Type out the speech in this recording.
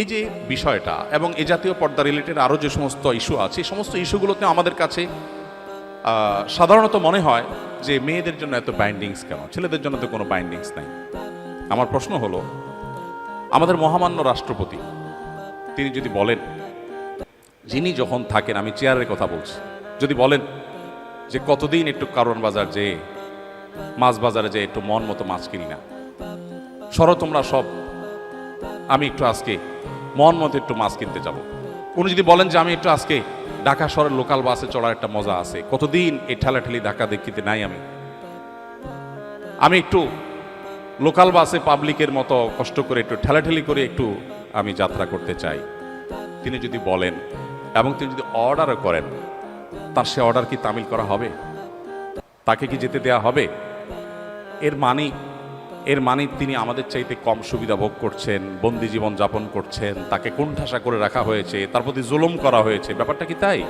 এই যে বিষয়টা এবং এই জাতীয় পর্দা রিলেটেড আরও যে সমস্ত ইস্যু আছে এই সমস্ত ইস্যুগুলোতে আমাদের কাছে সাধারণত মনে হয় যে মেয়েদের জন্য এত বাইন্ডিংস কেন, ছেলেদের জন্য তো কোনো বাইন্ডিংস নাই। আমার প্রশ্ন হলো, আমাদের মহামান্য রাষ্ট্রপতি তিনি যদি বলেন, যিনি যখন থাকেন, আমি চেয়ারের কথা বলছি, যদি বলেন যে কতদিন একটু কারণ বাজার যে মাছ বাজারে যে একটু মন মতো মাছ কিনি না, সরো তোমরা সব, আমি একটু আজকে মন মতো একটু মাছ কিনতে যাব। উনি যদি বলেন যে আমি একটু আজকে ঢাকা শহরের লোকাল বাসে চড়ার একটা মজা আছে, কতদিন এই ঠেলাঠেলি ঢাকা দেখিতে নাই, আমি একটু লোকাল বাসে পাবলিকের মতো কষ্ট করে একটু ঠেলাঠেলি করে একটু আমি যাত্রা করতে চাই, তিনি যদি বলেন এবং তিনি যদি অর্ডারও করেন, তার সে অর্ডার কি তামিল করা হবে? তাকে কি যেতে দেয়া হবে? এর মানে তিনি আমাদের চাইতে কম সুবিধা ভোগ করছেন, বন্দি জীবন যাপন করছেন, তাকে কোণঠাসা করে রাখা হয়েছে, তার প্রতি জুলুম করা হয়েছে। ব্যাপারটা কি তাই?